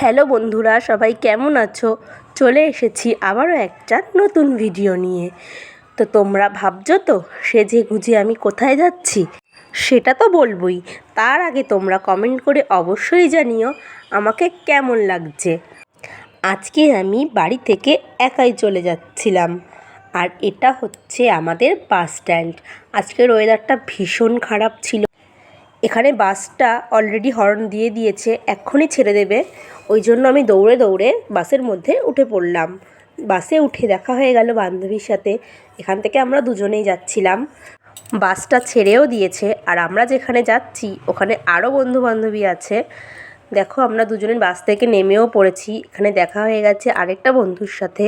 Hello বন্ধুরা, সবাই কেমন আছো? চলে এসেছি আবারও একটা নতুন ভিডিও নিয়ে। তো তোমরা ভাবছো তো সেজে গুজে আমি কোথায় যাচ্ছি? সেটা তো বলবই। তার আগে তোমরা কমেন্ট করে অবশ্যই জানিও আমাকে কেমন লাগছে। আজকে আমি বাড়ি থেকে একাই চলে যাচ্ছিলাম, আর এটা হচ্ছে আমাদের বাস স্ট্যান্ড। আজকের ওয়েদারটা ভীষণ খারাপ ছিল। এখানে বাসটা অলরেডি হর্ন দিয়ে দিয়েছে, এক্ষুনি ছেড়ে দেবে। ওই জন্য আমি দৌড়ে দৌড়ে বাসের মধ্যে উঠে পড়লাম। বাসে উঠে দেখা হয়ে গেল বান্ধবীর সাথে। এখান থেকে আমরা দুজনেই যাচ্ছিলাম। বাসটা ছেড়েও দিয়েছে, আর আমরা যেখানে যাচ্ছি ওখানে আরও বন্ধু বান্ধবী আছে। দেখো, আমরা দুজনে বাস থেকে নেমেও পড়েছি। এখানে দেখা হয়ে গেছে আরেকটা বন্ধুর সাথে।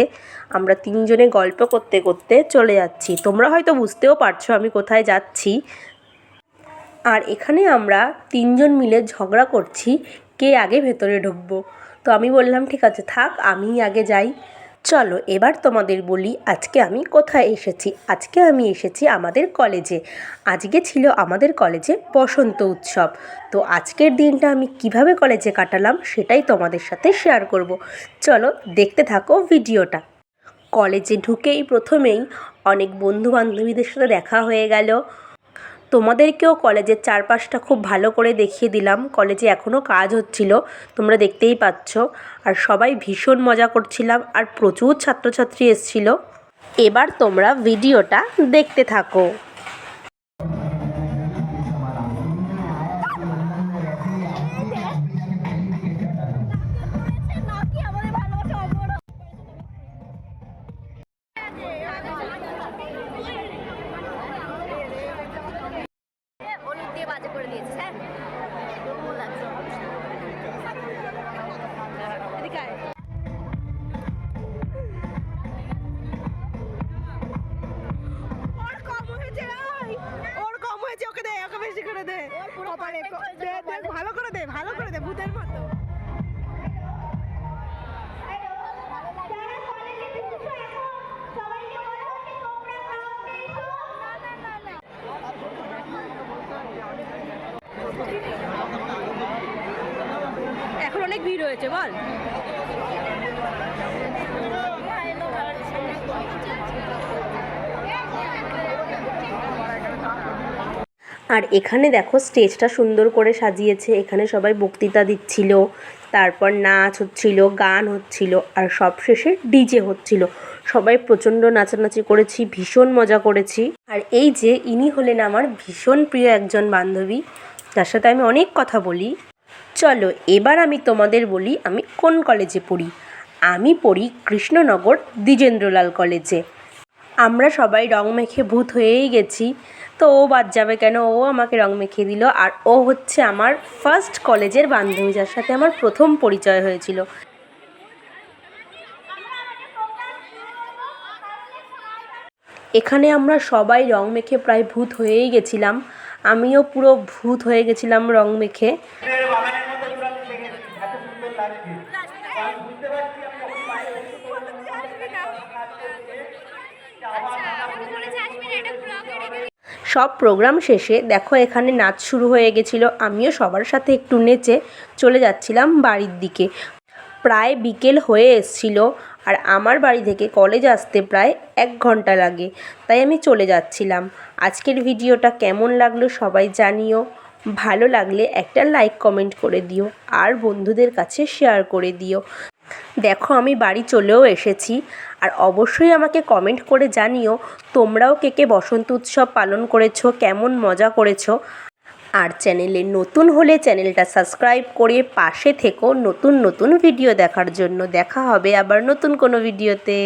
আমরা তিনজনে গল্প করতে করতে চলে যাচ্ছি। তোমরা হয়তো বুঝতেও পারছো আমি কোথায় যাচ্ছি। আর এখানে আমরা তিনজন মিলে ঝগড়া করছি কে আগে ভেতরে ঢুকবো। তো আমি বললাম ঠিক আছে থাক, আমিই আগে যাই। চলো এবার তোমাদের বলি আজকে আমি কোথায় এসেছি। আজকে আমি এসেছি আমাদের কলেজে। আজকে ছিল আমাদের কলেজে বসন্ত উৎসব। তো আজকের দিনটা আমি কিভাবে কলেজে কাটালাম সেটাই তোমাদের সাথে শেয়ার করব। চলো দেখতে থাকো ভিডিওটা। কলেজে ঢুকেই প্রথমেই অনেক বন্ধু বান্ধবীদের সাথে দেখা হয়ে গেল। তোমাদেরকেও কলেজের চারপাশটা খুব ভালো করে দেখিয়ে দিলাম। কলেজে এখনও কাজ হচ্ছিল, তোমরা দেখতেই পাচ্ছ। আর সবাই ভীষণ মজা করছিলাম, আর প্রচুর ছাত্রছাত্রী এসেছিল। এবার তোমরা ভিডিওটা দেখতে থাকো। ভালো করে দে, ভালো করে দে, ভূতের মতো। এখন অনেক ভিড় হয়েছে বল। আর এখানে দেখো স্টেজটা সুন্দর করে সাজিয়েছে। এখানে সবাই বক্তৃতা দিচ্ছিল, তারপর নাচ হচ্ছিল, গান হচ্ছিল, আর সবশেষে ডিজে হচ্ছিল। সবাই প্রচণ্ড নাচানাচি করেছি, ভীষণ মজা করেছি। আর এই যে ইনি হলেন আমার ভীষণ প্রিয় একজন বান্ধবী, যার সাথে আমি অনেক কথা বলি। চলো এবার আমি তোমাদের বলি আমি কোন কলেজে পড়ি। আমি পড়ি কৃষ্ণনগর দ্বিজেন্দ্রলাল কলেজে। আমরা সবাই রং মেখে ভূত হয়েই গেছি। তো ও বাদ যাবে কেন, ও আমাকে রং মেখিয়ে দিল। আর ও হচ্ছে আমার ফার্স্ট কলেজের বান্ধবী, যার সাথে আমার প্রথম পরিচয় হয়েছিল। এখানে আমরা সবাই রং মেখে প্রায় ভূত হয়েই গেছিলাম। আমিও পুরো ভূত হয়ে গেছিলাম রং মেখে। সব প্রোগ্রাম শেষে দেখো এখানে নাচ শুরু হয়ে গেছিলো। আমিও সবার সাথে একটু নেচে চলে যাচ্ছিলাম বাড়ির দিকে। প্রায় বিকেল হয়ে এসছিল, আর আমার বাড়ি থেকে কলেজ আসতে প্রায় 1 ঘন্টা লাগে। তাই আমি চলে যাচ্ছিলাম। আজকের ভিডিওটা কেমন লাগলো সবাই জানিও। ভালো লাগলে একটা লাইক কমেন্ট করে দিও, আর বন্ধুদের কাছে শেয়ার করে দিও। দেখো আমি বাড়ি চলেও এসেছি। আর অবশ্যই আমাকে কমেন্ট করে জানিও তোমরাও কে কে বসন্ত উৎসব পালন করেছো, কেমন মজা করেছো। আর চ্যানেলে নতুন হলে চ্যানেলটা সাবস্ক্রাইব করে পাশে থেকো নতুন নতুন ভিডিও দেখার জন্য। দেখা হবে আবার নতুন কোনো ভিডিওতে।